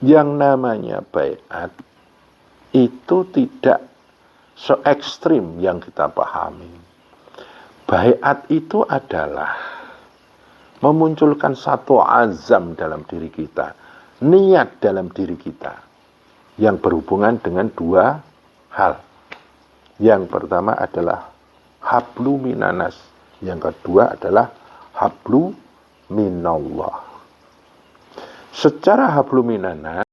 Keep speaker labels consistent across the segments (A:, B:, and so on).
A: Yang namanya baiat itu tidak se-ekstrim yang kita pahami. Baiat itu adalah memunculkan satu azam dalam diri kita, niat dalam diri kita, yang berhubungan dengan dua hal. Yang pertama adalah hablu minanas, yang kedua adalah hablu minallah. Secara hablu minanas,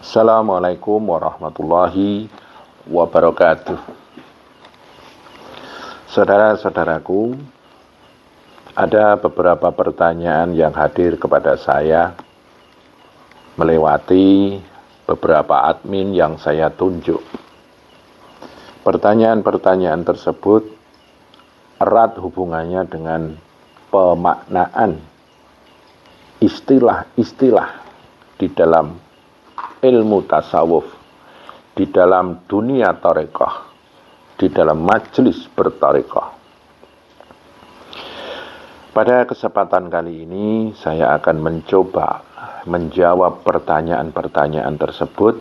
A: Assalamualaikum warahmatullahi wabarakatuh. Saudara-saudaraku, ada beberapa pertanyaan yang hadir kepada saya melewati beberapa admin yang saya tunjuk. Pertanyaan-pertanyaan tersebut erat hubungannya dengan pemaknaan istilah-istilah di dalam ilmu tasawuf, di dalam dunia tarekah, di dalam majelis bertarekah. Pada kesempatan kali ini saya akan mencoba menjawab pertanyaan-pertanyaan tersebut,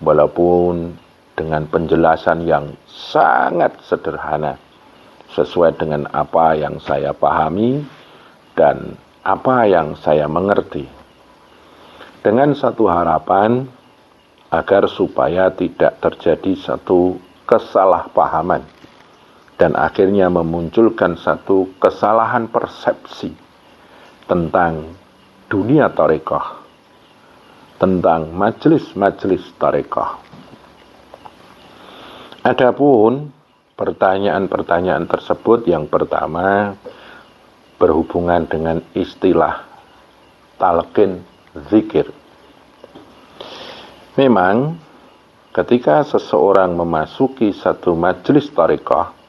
A: walaupun dengan penjelasan yang sangat sederhana, sesuai dengan apa yang saya pahami dan apa yang saya mengerti, dengan satu harapan agar supaya tidak terjadi satu kesalahpahaman dan akhirnya memunculkan satu kesalahan persepsi tentang dunia tarekah, tentang majelis-majelis tarekah. Adapun pertanyaan-pertanyaan tersebut, yang pertama berhubungan dengan istilah talqin zikir. Memang ketika seseorang memasuki satu majelis tarekah,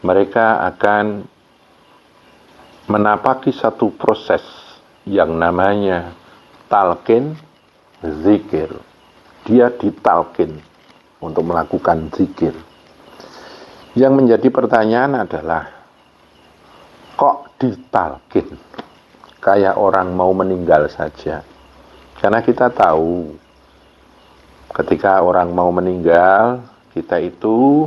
A: mereka akan menapaki satu proses yang namanya talqin zikir. Dia ditalqin untuk melakukan zikir. Yang menjadi pertanyaan adalah, kok ditalqin? Kayak orang mau meninggal saja. Karena kita tahu ketika orang mau meninggal, kita itu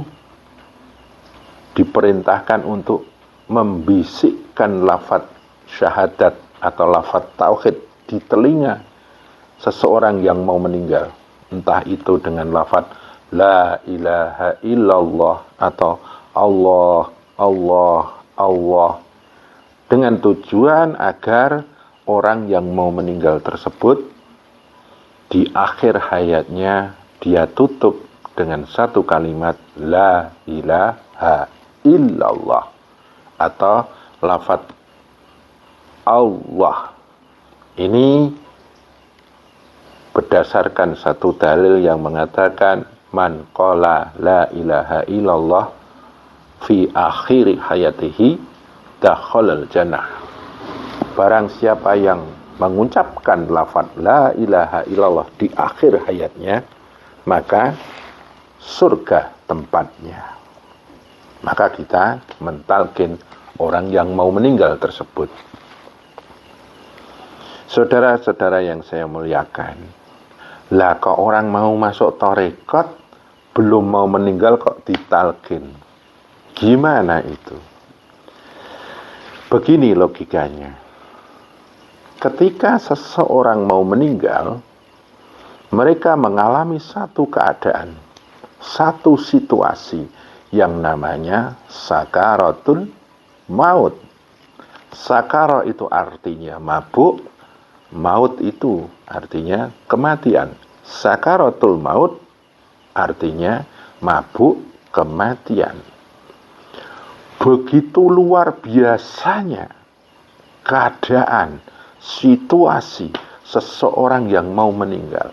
A: diperintahkan untuk membisikkan lafaz syahadat atau lafaz tauhid di telinga seseorang yang mau meninggal. Entah itu dengan lafaz la ilaha illallah atau Allah, Allah, Allah, dengan tujuan agar orang yang mau meninggal tersebut di akhir hayatnya dia tutup dengan satu kalimat la ilaha illallah atau lafaz Allah. Ini berdasarkan satu dalil yang mengatakan man qala la ilaha illallah fi akhir hayatihi dakhalal jannah. Barang siapa yang mengucapkan lafaz la ilaha illallah di akhir hayatnya, maka surga tempatnya. Maka kita mentalkin orang yang mau meninggal tersebut. Saudara-saudara yang saya muliakan, lah kok orang mau masuk tarekat belum mau meninggal kok ditalkin? Gimana itu? Begini logikanya. Ketika seseorang mau meninggal, mereka mengalami satu keadaan, satu situasi yang namanya sakaratul maut. Sakara itu artinya mabuk, maut itu artinya kematian. Sakaratul maut artinya mabuk, kematian. Begitu luar biasanya keadaan, situasi seseorang yang mau meninggal,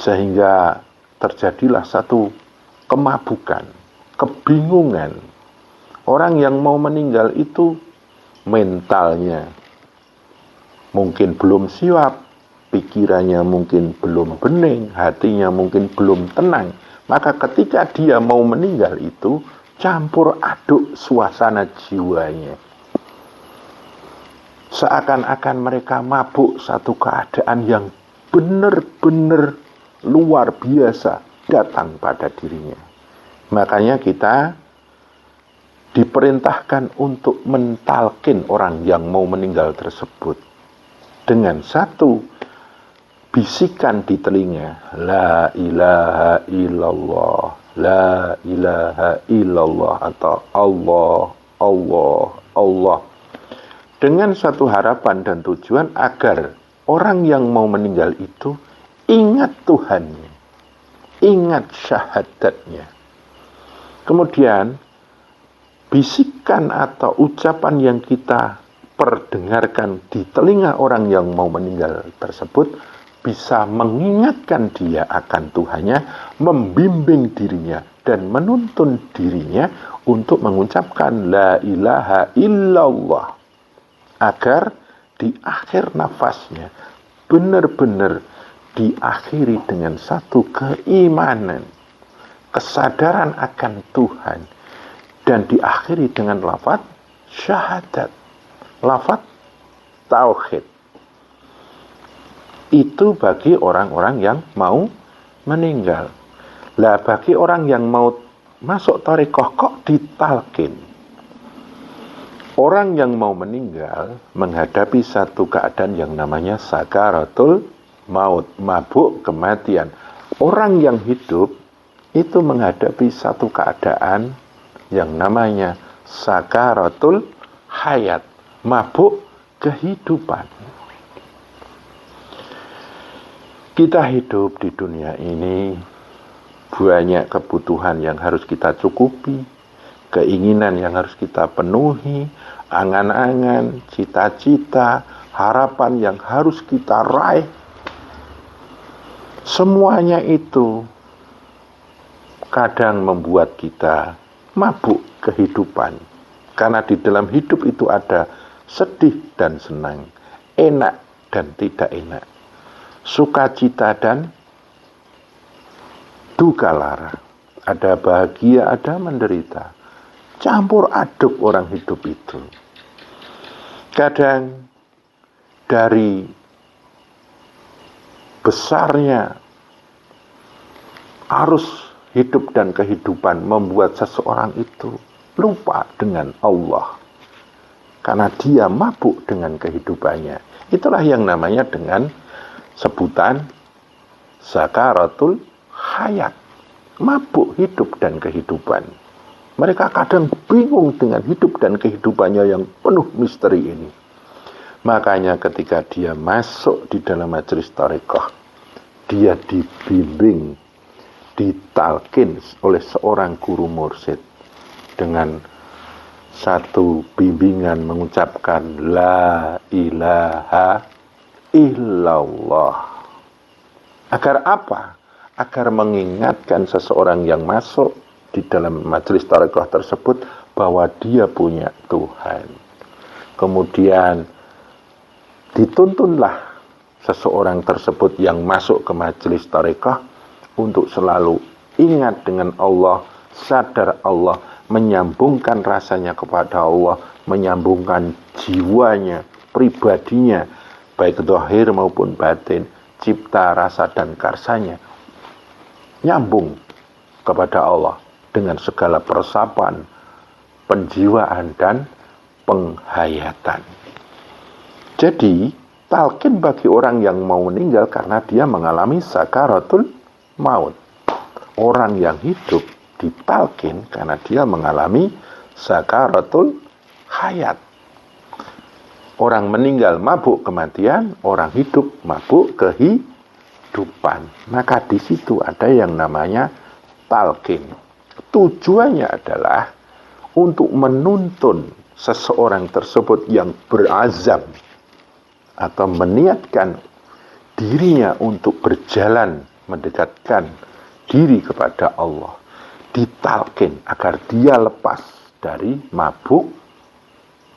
A: sehingga terjadilah satu kemabukan, kebingungan. Orang yang mau meninggal itu mentalnya mungkin belum siap pikirannya mungkin belum bening, hatinya mungkin belum tenang. Maka ketika dia mau meninggal itu campur aduk suasana jiwanya. Seakan-akan mereka mabuk satu keadaan yang benar-benar luar biasa datang pada dirinya. Makanya kita diperintahkan untuk mentalkin orang yang mau meninggal tersebut dengan satu bisikan di telinga, la ilaha illallah, la ilaha illallah, atau Allah, Allah, Allah, dengan satu harapan dan tujuan agar orang yang mau meninggal itu ingat Tuhannya, ingat syahadatnya. Kemudian bisikan atau ucapan yang kita perdengarkan di telinga orang yang mau meninggal tersebut bisa mengingatkan dia akan Tuhannya, membimbing dirinya dan menuntun dirinya untuk mengucapkan la ilaha illallah, agar di akhir nafasnya benar-benar diakhiri dengan satu keimanan, kesadaran akan Tuhan, dan diakhiri dengan lafaz syahadat, lafaz tauhid. Itu bagi orang-orang yang mau meninggal. Lah bagi orang yang mau masuk thariqah kok ditalkin. Orang yang mau meninggal menghadapi satu keadaan yang namanya sakaratul maut, mabuk kematian. Orang yang hidup itu menghadapi satu keadaan yang namanya sakaratul hayat, mabuk kehidupan. Kita hidup di dunia ini banyak kebutuhan yang harus kita cukupi, keinginan yang harus kita penuhi, angan-angan, cita-cita, harapan yang harus kita raih. Semuanya itu kadang membuat kita mabuk kehidupan. Karena di dalam hidup itu ada sedih dan senang, enak dan tidak enak, sukacita dan duka lara, ada bahagia, ada menderita, campur aduk orang hidup itu. Kadang dari besarnya arus hidup dan kehidupan membuat seseorang itu lupa dengan Allah, karena dia mabuk dengan kehidupannya. Itulah yang namanya dengan sebutan sakaratul hayat, mabuk hidup dan kehidupan. Mereka kadang bingung dengan hidup dan kehidupannya yang penuh misteri ini. Makanya ketika dia masuk di dalam majelis thariqah, dia dibimbing, ditalkin oleh seorang guru mursyid dengan satu bimbingan mengucapkan la ilaha illallah. Agar apa? Agar mengingatkan seseorang yang masuk di dalam majelis thariqah tersebut bahwa dia punya Tuhan. Kemudian dituntunlah seseorang tersebut yang masuk ke majelis thariqah untuk selalu ingat dengan Allah, sadar Allah, menyambungkan rasanya kepada Allah, menyambungkan jiwanya, pribadinya, baik zahir maupun batin, cipta, rasa, dan karsanya, nyambung kepada Allah dengan segala peresapan, penjiwaan, dan penghayatan. Jadi, talqin bagi orang yang mau meninggal karena dia mengalami sakaratul maut. Orang yang hidup ditalqin karena dia mengalami sakaratul hayat. Orang meninggal mabuk kematian, orang hidup mabuk kehidupan. Maka di situ ada yang namanya talqin. Tujuannya adalah untuk menuntun seseorang tersebut yang berazam atau meniatkan dirinya untuk berjalan mendekatkan diri kepada Allah, ditalqin agar dia lepas dari mabuk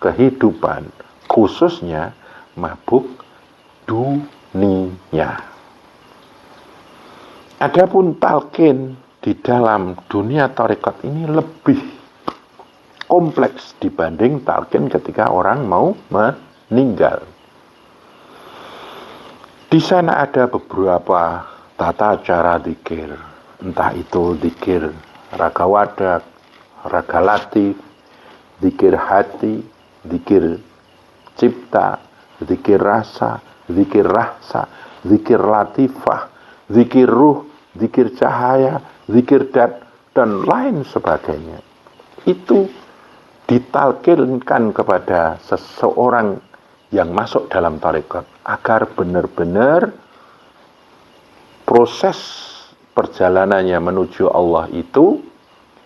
A: kehidupan, khususnya mabuk dunia. talkinnya. Adapun talkin di dalam dunia tarekat ini lebih kompleks dibanding talkin ketika orang mau meninggal. Di sana ada beberapa tata cara zikir, entah itu zikir raga wadak, raga latif, zikir hati, zikir cipta, zikir rasa, zikir rahsa, zikir latifah, zikir ruh, zikir cahaya, zikir dat, dan lain sebagainya. Itu ditalkinkan kepada seseorang yang masuk dalam tarekat agar benar-benar proses perjalanannya menuju Allah itu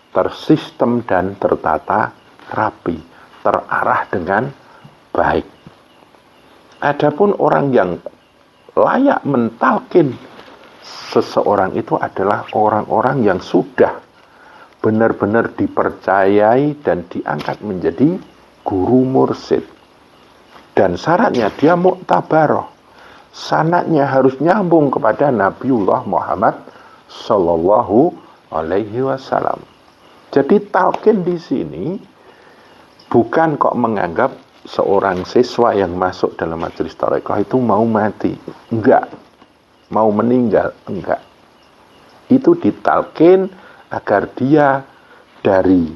A: tersistem dan tertata rapi, terarah dengan baik. Adapun orang yang layak mentalkin seseorang itu adalah orang-orang yang sudah benar-benar dipercayai dan diangkat menjadi guru mursyid. Dan syaratnya dia muktabaroh. Sanadnya harus nyambung kepada Nabiullah Muhammad Sallallahu Alaihi Wasallam. Jadi talqin di sini bukan kok menganggap seorang siswa yang masuk dalam majelis tarekat itu mau mati. Enggak. Mau meninggal. Enggak. Itu ditalqin agar dia dari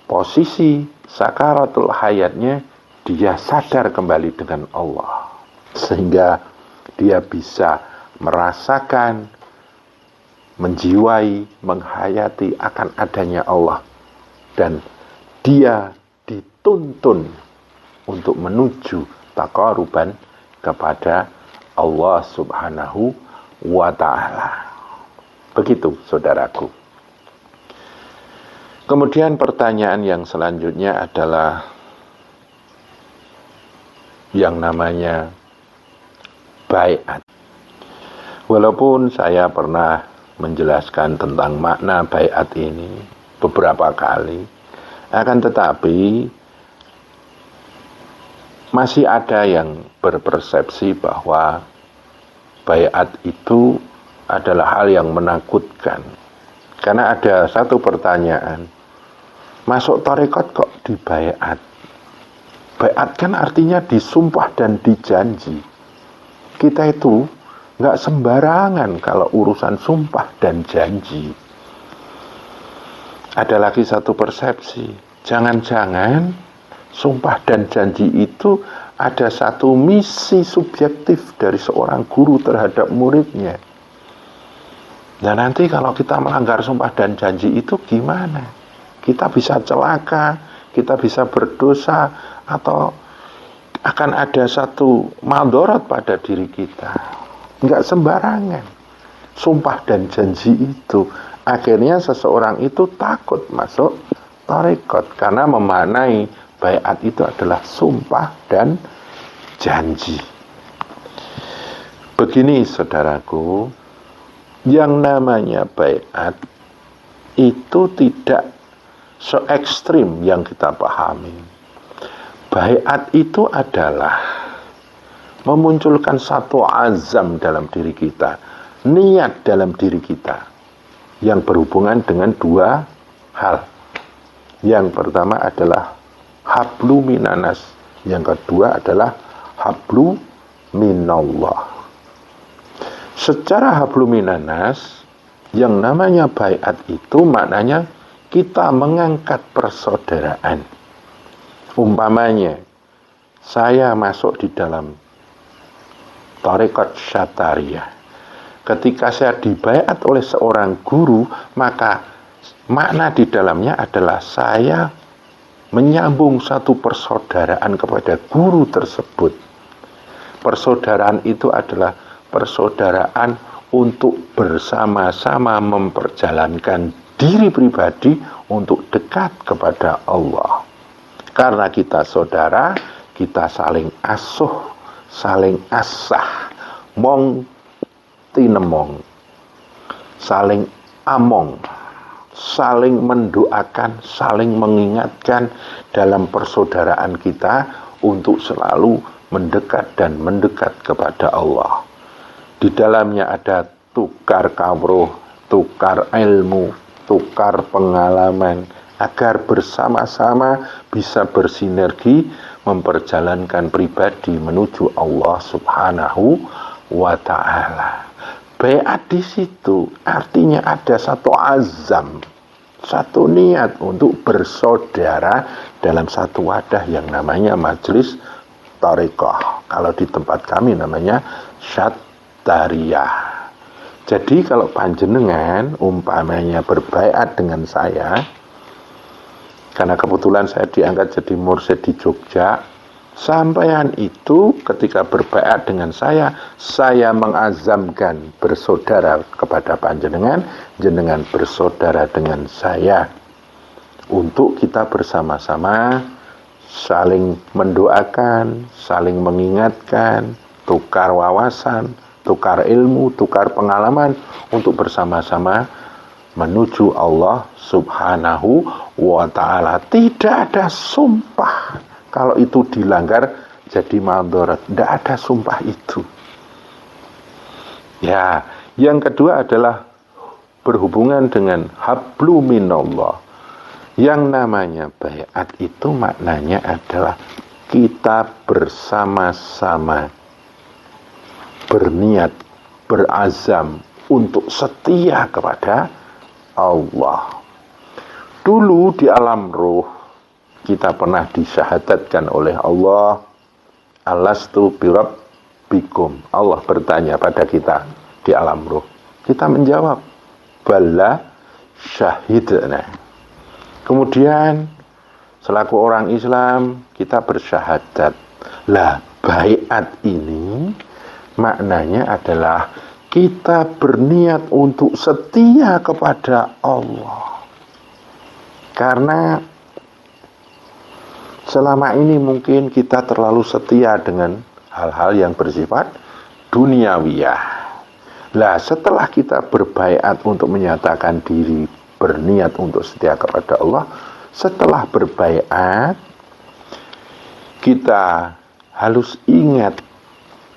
A: posisi sakaratul hayatnya dia sadar kembali dengan Allah, sehingga dia bisa merasakan, menjiwai, menghayati akan adanya Allah, dan dia dituntun untuk menuju taqarruban kepada Allah Subhanahu wa ta'ala. Begitu, saudaraku. Kemudian pertanyaan yang selanjutnya adalah yang namanya baiat. Walaupun saya pernah menjelaskan tentang makna baiat ini beberapa kali, akan tetapi masih ada yang berpersepsi bahwa baiat itu adalah hal yang menakutkan. Karena ada satu pertanyaan, masuk tarekat kok dibaiat? Baiat kan artinya disumpah dan dijanji. Kita itu nggak sembarangan kalau urusan sumpah dan janji. Ada lagi satu persepsi, jangan-jangan sumpah dan janji itu ada satu misi subjektif dari seorang guru terhadap muridnya. Nah nanti kalau kita melanggar sumpah dan janji itu gimana? Kita bisa celaka, kita bisa berdosa, atau akan ada satu madharat pada diri kita. Enggak sembarangan sumpah dan janji itu. Akhirnya seseorang itu takut masuk tarekat karena memaknai baiat itu adalah sumpah dan janji. Begini saudaraku, yang namanya baiat itu tidak se-ekstrim yang kita pahami. Baiat itu adalah memunculkan satu azam dalam diri kita, niat dalam diri kita yang berhubungan dengan dua hal. Yang pertama adalah hablu minanas, yang kedua adalah hablu minallah. Secara hablu minanas, yang namanya baiat itu maknanya kita mengangkat persaudaraan. Umpamanya, saya masuk di dalam tarekat Syatariyah. Ketika saya dibaiat oleh seorang guru, maka makna di dalamnya adalah saya menyambung satu persaudaraan kepada guru tersebut. Persaudaraan itu adalah persaudaraan untuk bersama-sama memperjalankan diri pribadi untuk dekat kepada Allah. Karena kita saudara, kita saling asuh, saling asah, mong tinemong, saling among, saling mendoakan, saling mengingatkan dalam persaudaraan kita untuk selalu mendekat dan mendekat kepada Allah. Di dalamnya ada tukar kawruh, tukar ilmu, tukar pengalaman, agar bersama-sama bisa bersinergi memperjalankan pribadi menuju Allah Subhanahu wa Ta'ala. Baiat di situ artinya ada satu azam, satu niat untuk bersaudara dalam satu wadah yang namanya majelis thariqah. Kalau di tempat kami namanya Syattariyah. Jadi kalau panjenengan umpamanya berbaiat dengan saya, karena kebetulan saya diangkat jadi mursyid di Jogja, sampean itu ketika berbaiat dengan saya mengazamkan bersaudara kepada panjenengan, jenengan bersaudara dengan saya, untuk kita bersama-sama saling mendoakan, saling mengingatkan, tukar wawasan, tukar ilmu, tukar pengalaman untuk bersama-sama menuju Allah Subhanahu wa Ta'ala. Tidak ada sumpah kalau itu dilanggar jadi madharat. Tidak ada sumpah itu. Ya, yang kedua adalah berhubungan dengan hablu minallah. Yang namanya baiat itu maknanya adalah kita bersama-sama berniat, berazam untuk setia kepada Allah. Dulu di alam ruh kita pernah disyahadatkan oleh Allah, alastu birabbikum. Allah bertanya pada kita di alam ruh. Kita menjawab, bala syahidna. Kemudian selaku orang Islam kita bersyahadat. Lah, baiat ini maknanya adalah kita berniat untuk setia kepada Allah. Karena selama ini mungkin kita terlalu setia dengan hal-hal yang bersifat duniawiyah. Lah, setelah kita berbaiat untuk menyatakan diri berniat untuk setia kepada Allah, setelah berbaiat kita harus ingat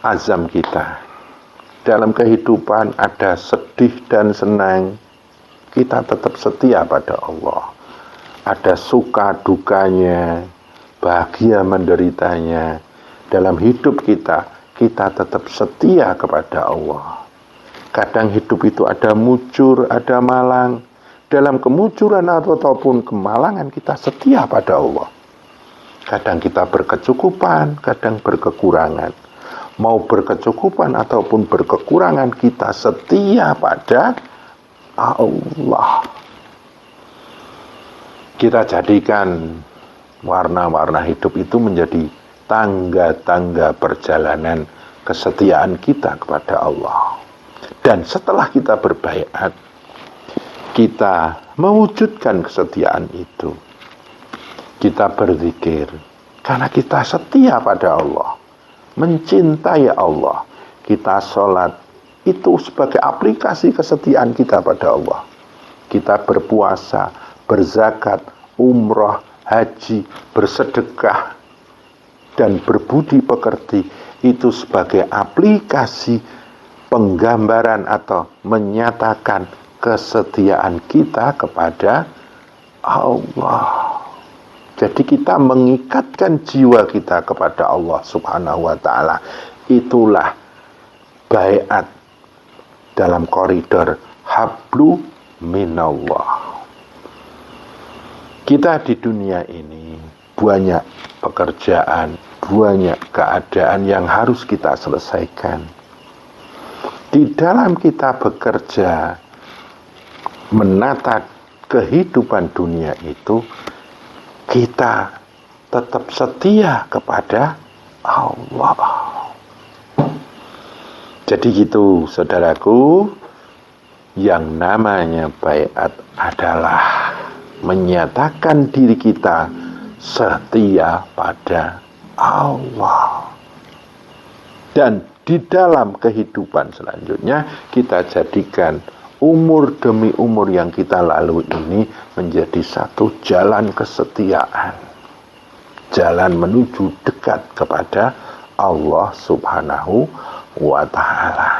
A: azam kita. Dalam kehidupan ada sedih dan senang, kita tetap setia pada Allah. Ada suka dukanya, bahagia menderitanya. Dalam hidup kita tetap setia kepada Allah. Kadang hidup itu ada mujur, ada malang. Dalam kemujuran ataupun kemalangan kita setia pada Allah. Kadang kita berkecukupan, kadang berkekurangan. Mau berkecukupan ataupun berkekurangan, kita setia pada Allah. Kita jadikan warna-warna hidup itu menjadi tangga-tangga perjalanan kesetiaan kita kepada Allah. Dan setelah kita berbaiat, kita mewujudkan kesetiaan itu. Kita berzikir karena kita setia pada Allah, mencintai Allah. Kita sholat itu sebagai aplikasi kesetiaan kita pada Allah. Kita berpuasa, berzakat, umrah, haji, bersedekah, dan berbudi pekerti itu sebagai aplikasi penggambaran atau menyatakan kesetiaan kita kepada Allah. Jadi kita mengikatkan jiwa kita kepada Allah Subhanahu wa Ta'ala. Itulah baiat dalam koridor hablu minallah. Kita di dunia ini banyak pekerjaan, banyak keadaan yang harus kita selesaikan. Di dalam kita bekerja menata kehidupan dunia itu, kita tetap setia kepada Allah. Jadi gitu, saudaraku, yang namanya baiat adalah menyatakan diri kita setia pada Allah. Dan di dalam kehidupan selanjutnya kita jadikan umur demi umur yang kita lalui ini menjadi satu jalan kesetiaan. Jalan menuju dekat kepada Allah Subhanahu wa Ta'ala.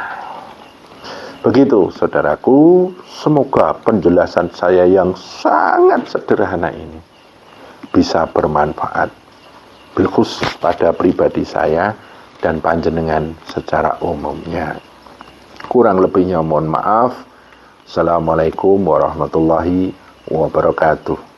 A: Begitu saudaraku, semoga penjelasan saya yang sangat sederhana ini bisa bermanfaat, bilkhusus pada pribadi saya dan panjenengan secara umumnya. Kurang lebihnya mohon maaf. Assalamualaikum warahmatullahi wabarakatuh.